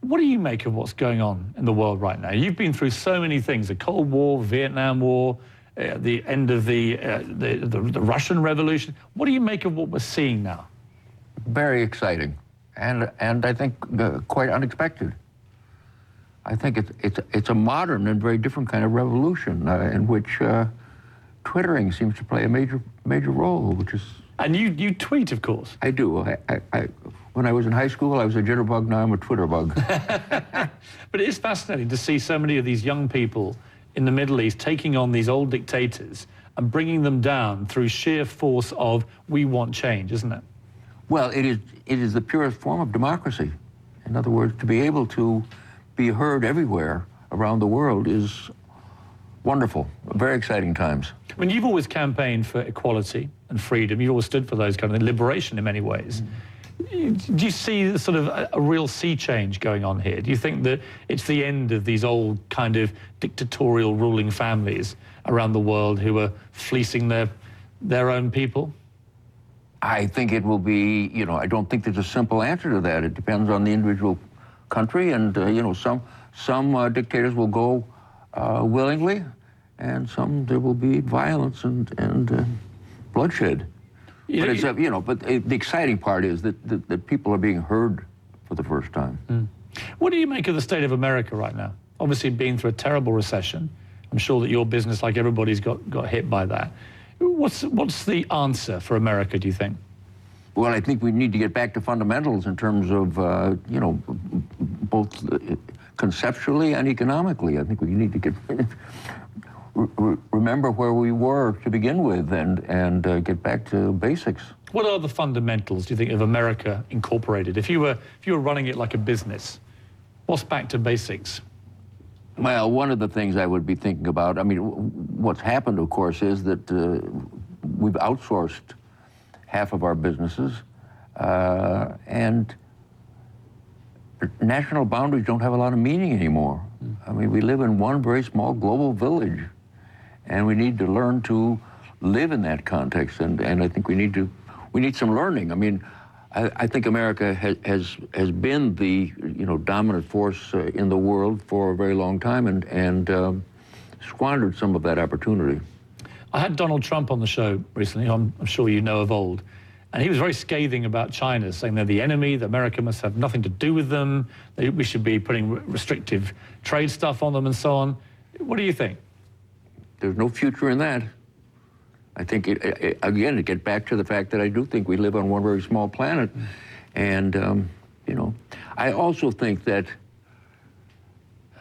What do you make of what's going on in the world right now? You've been through so many things, the Cold War, Vietnam War, the end of the Russian Revolution. What do you make of what we're seeing now? Very exciting, and I think quite unexpected. I think it's a modern and very different kind of revolution in which Twittering seems to play a major role, which is... And you tweet, of course. I do. When I was in high school, I was a jitterbug. Now I'm a Twitterbug. But it is fascinating to see so many of these young people in the Middle East taking on these old dictators and bringing them down through sheer force of, we want change, isn't it? Well, it is the purest form of democracy. In other words, to be able to be heard everywhere around the world is wonderful. Very exciting times. I mean, you've always campaigned for equality and freedom. You've always stood for those kind of liberation in many ways. Do you see sort of a real sea change going on here? Do you think that it's the end of these old kind of dictatorial ruling families around the world who are fleecing their own people? I think it will be, I don't think there's a simple answer to that. It depends on the individual country, and, some dictators will go willingly, and some there will be violence and bloodshed. But the exciting part is that people are being heard for the first time. What do you make of the state of America right now? Obviously being through a terrible recession. I'm sure that your business, like everybody's, got hit by that. What's the answer for America, do you think? Well, I think we need to get back to fundamentals in terms of, both conceptually and economically. I think we need to remember where we were to begin with and get back to basics. What are the fundamentals, do you think, of America Incorporated? If you were running it like a business, what's back to basics? Well, one of the things I would be thinking about, what's happened, of course, is that we've outsourced half of our businesses, and national boundaries don't have a lot of meaning anymore. We live in one very small global village, and we need to learn to live in that context, and I think we need some learning. I think America has been the dominant force in the world for a very long time and squandered some of that opportunity. I had Donald Trump on the show recently, I'm sure you know of old, and he was very scathing about China, saying they're the enemy, that America must have nothing to do with them, we should be putting restrictive trade stuff on them and so on. What do you think? There's no future in that. I think, again, to get back to the fact that I do think we live on one very small planet. And, I also think that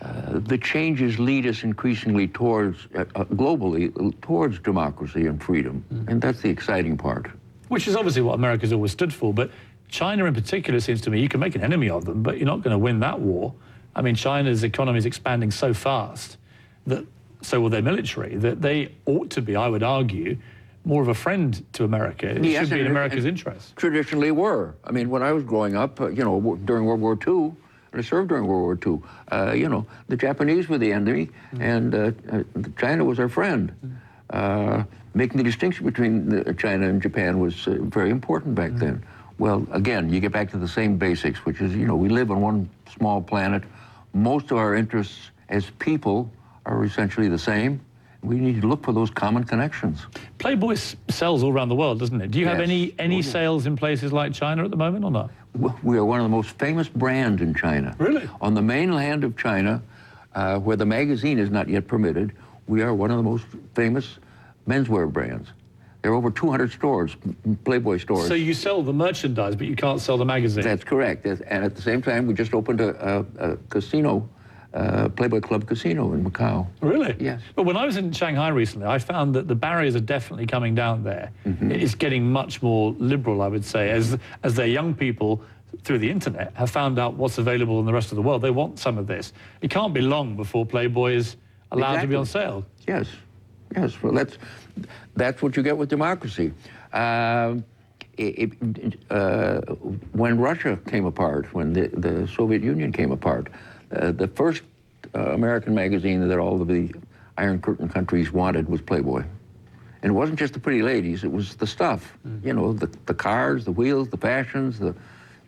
the changes lead us increasingly towards, globally, towards democracy and freedom. And that's the exciting part. Which is obviously what America's always stood for. But China in particular, seems to me, you can make an enemy of them, but you're not going to win that war. China's economy is expanding so fast that so will their military, that they ought to be, I would argue, more of a friend to America. It should be in America's interest. Traditionally were. When I was growing up, during World War II, and I served during World War II, the Japanese were the enemy, and China was our friend. Making the distinction between China and Japan was very important back then. Well, again, you get back to the same basics, which is, we live on one small planet. Most of our interests as people are essentially the same. We need to look for those common connections. Playboy sells all around the world, doesn't it? Do you have any sales in places like China at the moment or not? We are one of the most famous brands in China. Really? On the mainland of China, where the magazine is not yet permitted, we are one of the most famous menswear brands. There are over 200 stores, Playboy stores. So you sell the merchandise, but you can't sell the magazine? That's correct. And at the same time, we just opened a casino, Playboy Club Casino in Macau. Really? Yes. But when I was in Shanghai recently, I found that the barriers are definitely coming down there. It's getting much more liberal, I would say, as their young people, through the internet, have found out what's available in the rest of the world. They want some of this. It can't be long before Playboy is allowed to be on sale. Yes. Yes. Well, that's what you get with democracy. When Russia came apart, when the Soviet Union came apart, the first American magazine that all of the Iron Curtain countries wanted was Playboy. And it wasn't just the pretty ladies, it was the stuff. The cars, the wheels, the fashions,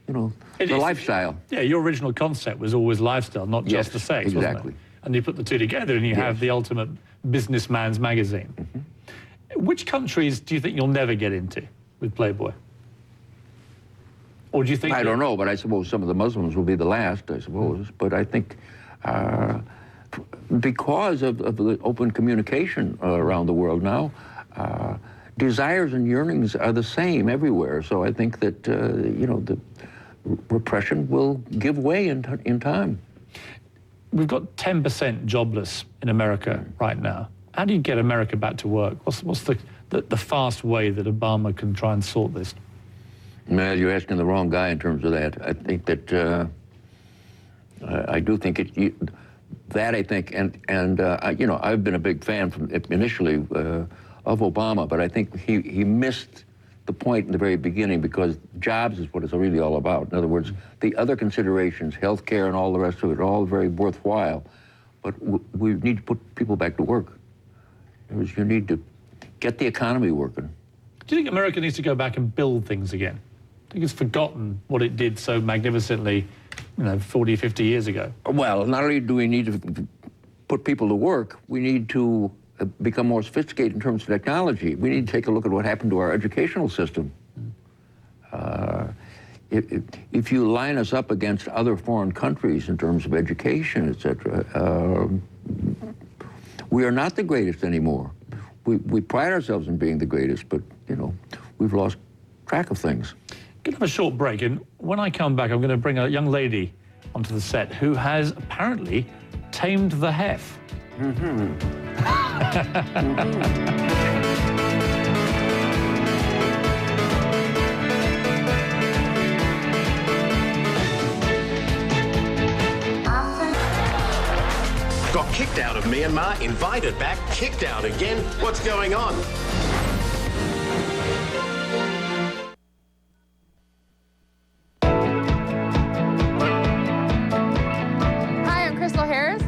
you know, It the is- lifestyle. Yeah, your original concept was always lifestyle, not just Yes, the sex, exactly. wasn't it? And you put the two together and you have the ultimate businessman's magazine. Which countries do you think you'll never get into with Playboy? Or do you think... I don't know, but I suppose some of the Muslims will be the last, I suppose. But I think because of the open communication around the world now, desires and yearnings are the same everywhere. So I think that, you know, the repression will give way in time. We've got 10% jobless in America right now. How do you get America back to work? What's the fast way that Obama can try and sort this? Well, you're asking the wrong guy in terms of that. I think that I do think I think, you know, I've been a big fan from initially of Obama, but I think he missed the point in the very beginning because jobs is what it's really all about. In other words, the other considerations, health care and all the rest of it, are all very worthwhile, but we need to put people back to work. You need to get the economy working. Do you think America needs to go back and build things again? I think it's forgotten what it did so magnificently, you know, 40, 50 years ago. Well, not only do we need to put people to work, we need to become more sophisticated in terms of technology. We need to take a look at what happened to our educational system. If you line us up against other foreign countries in terms of education, etc., we are not the greatest anymore. We pride ourselves in being the greatest, but, you know, we've lost track of things. We're going to have a short break, and when I come back, I'm going to bring a young lady onto the set who has apparently tamed the hef. Got kicked out of Myanmar, invited back, kicked out again. What's going on?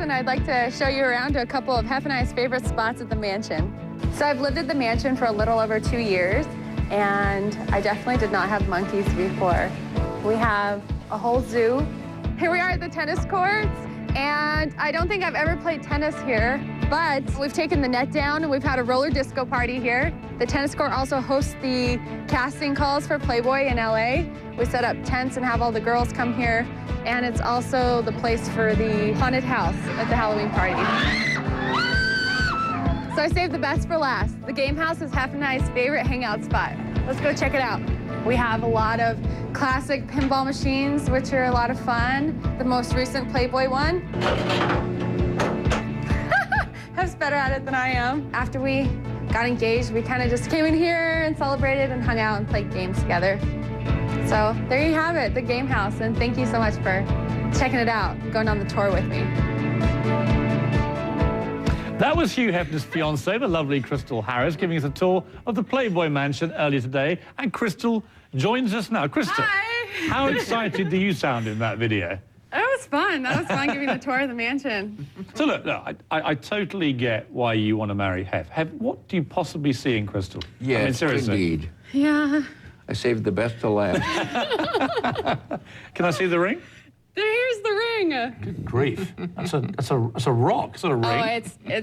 And I'd like to show you around to a couple of Hef and I's favorite spots at the mansion. So I've lived at the mansion for a little over 2 years, and I definitely did not have monkeys before. We have a whole zoo. Here we are at the tennis courts, and I don't think I've ever played tennis here, but we've taken the net down and we've had a roller disco party here. The tennis court also hosts the casting calls for Playboy in LA. We set up tents and have all the girls come here. And it's also the place for the haunted house at the Halloween party. So I saved the best for last. The game house is Hef and I's favorite hangout spot. Let's go check it out. We have a lot of classic pinball machines, which are a lot of fun. The most recent Playboy one. Hef's better at it than I am. After we got engaged, we kind of just came in here and celebrated and hung out and played games together. So there you have it, the game house, and thank you so much for checking it out, going on the tour with me. That was Hugh Hefner's fiancée, the lovely Crystal Harris, giving us a tour of the Playboy Mansion earlier today. And Crystal joins us now. Crystal, Hi. How excited do you sound in that video? It was fun. That was fun giving the tour of the mansion. So look, I totally get why you want to marry Hef. Hef, what do you possibly see in Crystal? Yes, I mean, seriously. indeed. Yeah. I saved the best to last. Can I see the ring? Here's the ring. Good grief. That's a rock. It's not a ring. Oh,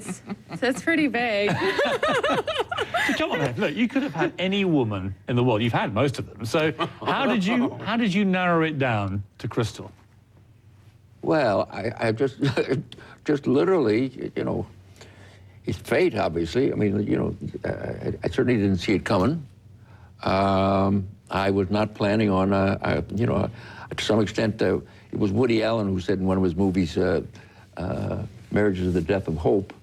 it's pretty big. So come on, Hef, look, you could have had any woman in the world. You've had most of them. So how did you narrow it down to Crystal? Well, I just literally, you know, it's fate, obviously. I mean, you know, I certainly didn't see it coming. I was not planning on, you know, to some extent, it was Woody Allen who said in one of his movies, Marriage is the Death of Hope.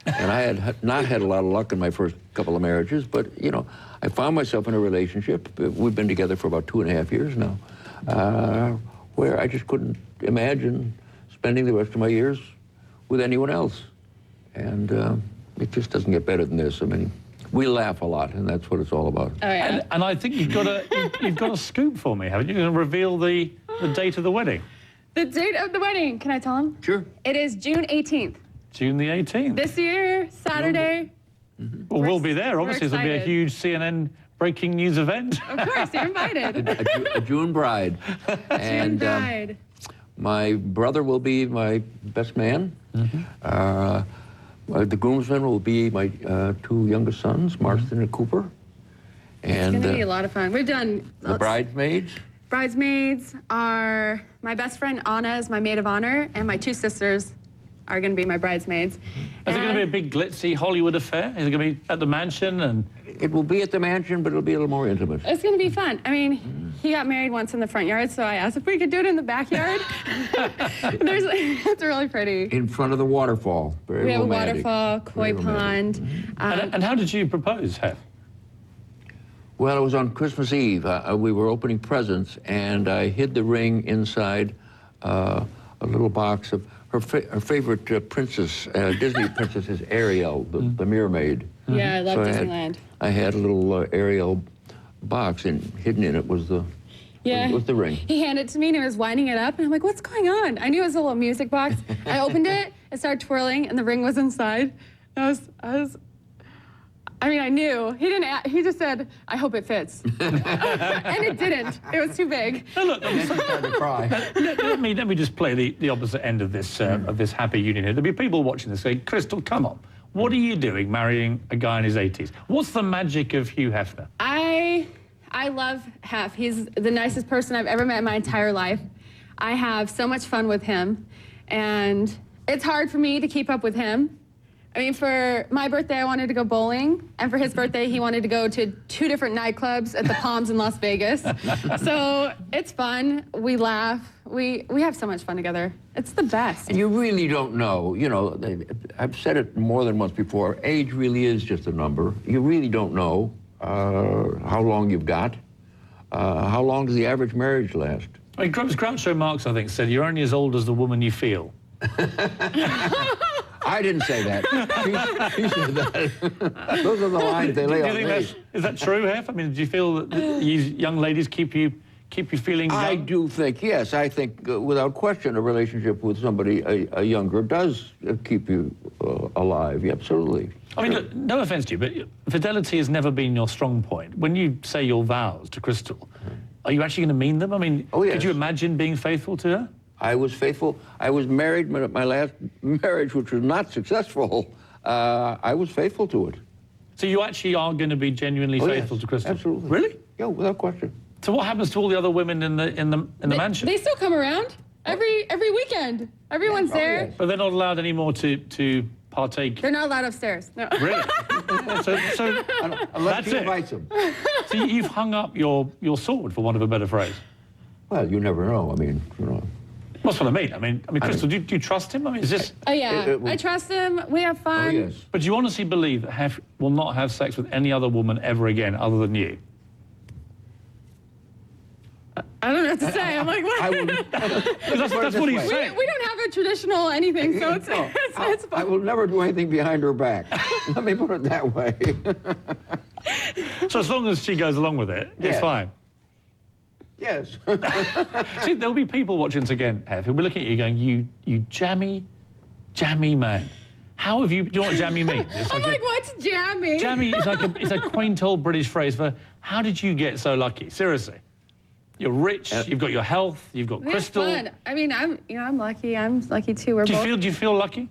And I had not had a lot of luck in my first couple of marriages, but, you know, I found myself in a relationship. We've been together for about 2.5 years now, where I just couldn't imagine spending the rest of my years with anyone else. And it just doesn't get better than this. I mean, we laugh a lot, and that's what it's all about. Oh, yeah. And I think you've got a scoop for me, haven't you? You're going to reveal the date of the wedding. The date of the wedding. Can I tell him? Sure. It is June 18th. June the 18th. This year, Saturday. Well, we'll be there. we're Obviously, there'll be a excited. huge CNN breaking news event? Of course, you're invited. A June bride. And June bride. my brother will be my best man. The groomsmen will be my two youngest sons, Marston and Cooper. And It's going to be a lot of fun. We've done... the bridesmaids. Bridesmaids are my best friend Anna is my maid of honor, and my two sisters are going to be my bridesmaids. Is it going to be a big glitzy Hollywood affair? Is it going to be at the mansion? And It will be at the mansion, but it'll be a little more intimate. It's going to be fun. I mean, he got married once in the front yard, so I asked if we could do it in the backyard. It's really pretty. In front of the waterfall. Very We have romantic. a waterfall, koi Very pond. romantic. and how did you propose, Hef? Well, it was on Christmas Eve. We were opening presents, and I hid the ring inside a little box of her favorite princess, Disney princess is Ariel, the mermaid. Yeah, I love So Disneyland. I had a little Ariel box, and hidden in it was the ring. He handed it to me and he was winding it up, and I'm like, what's going on? I knew it was a little music box. I opened it, it started twirling, and the ring was inside. I knew. He just said, I hope it fits. And it didn't. It was too big. Now, look, Started to cry. let me just play the opposite end of this happy union here. There'll be people watching this saying, Crystal, come on. What are you doing marrying a guy in his 80s? What's the magic of Hugh Hefner? I love Hef. He's the nicest person I've ever met in my entire life. I have so much fun with him, and it's hard for me to keep up with him. I mean, for my birthday, I wanted to go bowling, and for his birthday, he wanted to go to 2 different nightclubs at the Palms in Las Vegas. So it's fun. We laugh. We have so much fun together. It's the best. And you really don't know, I've said it more than once before, age really is just a number. You really don't know how long you've got. How long does the average marriage last? I mean, Groucho Marx, I think, said, you're only as old as the woman you feel. I didn't say that. He said that. Those are the lines they lay on me. Is that true, Hef? I mean, do you feel that these young ladies keep you feeling young? I do think, yes, I think without question a relationship with somebody a younger does keep you alive, yeah, absolutely. I mean, look, no offense to you, but fidelity has never been your strong point. When you say your vows to Crystal, are you actually going to mean them? I mean, Oh, yes. Could you imagine being faithful to her? I was faithful. I was married, my last marriage, which was not successful, I was faithful to it. So you actually are going to be genuinely faithful yes, to Crystal? absolutely. Really? Yeah, without question. So what happens to all the other women in the mansion? They still come around every weekend. Everyone's there. yes. But they're not allowed anymore to partake. They're not allowed upstairs. No. Really? so Unless that's he it. invites them. So you've hung up your sword, for want of a better phrase. Well, you never know. I mean, That's what I mean. I mean, Crystal, do you trust him? I mean, is this? Oh, yeah. I trust him. We have fun. Oh, yes. But do you honestly believe that Hef will not have sex with any other woman ever again other than you? I don't know what to say. I'm like, what? I will, That's what he's saying. We don't have a traditional anything, so it's, No, it's I fun. will never do anything behind her back. Let me put it that way. So as long as she goes along with it, it's Yeah. fine. Yes. See, there'll be people watching this again, Hef, who'll be looking at you going, you jammy man. How have you, do you know what jammy means? It's I'm like, what's jammy? jammy is like it's a quaint old British phrase for how did you get so lucky? Seriously. You're rich, you've got your health, you've got We have Crystal. fun. I mean, I'm lucky. I'm lucky too. We're Do both. you feel lucky?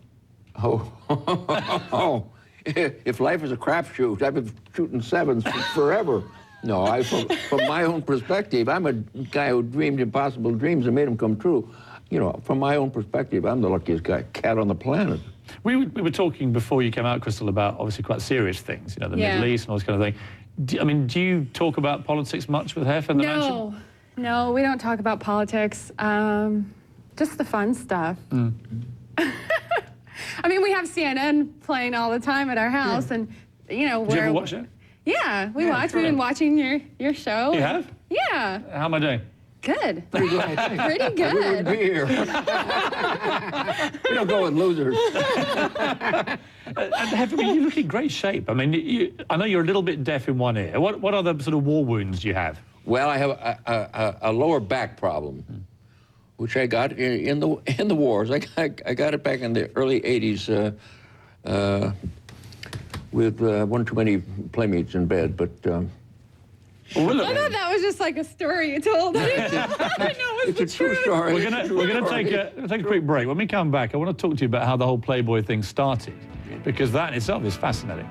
Oh, if life is a crapshoot, I've been shooting sevens forever. No, from my own perspective, I'm a guy who dreamed impossible dreams and made them come true. From my own perspective, I'm the luckiest cat on the planet. We were talking before you came out, Crystal, about obviously quite serious things, the Yeah. Middle East and all this kind of thing. Do you talk about politics much with Hef in the mansion? No, we don't talk about politics. Just the fun stuff. I mean, we have CNN playing all the time at our house, and Do you ever watch it? Yeah, we watch. We've been watching your show. You have? Yeah. How am I doing? Good. Pretty good, I think. Pretty We wouldn't good. be here. We don't go with losers. And Hef, I mean, you look in great shape. I mean, I know you're a little bit deaf in one ear. What other sort of war wounds do you have? Well, I have a lower back problem, which I got in the wars. I got it back in the early '80s with one too many playmates in bed. But Well, I thought that was just like a story you told. I didn't know it was It's a true story. We're gonna take a quick break. When we come back, I want to talk to you about how the whole Playboy thing started, because that in itself is fascinating.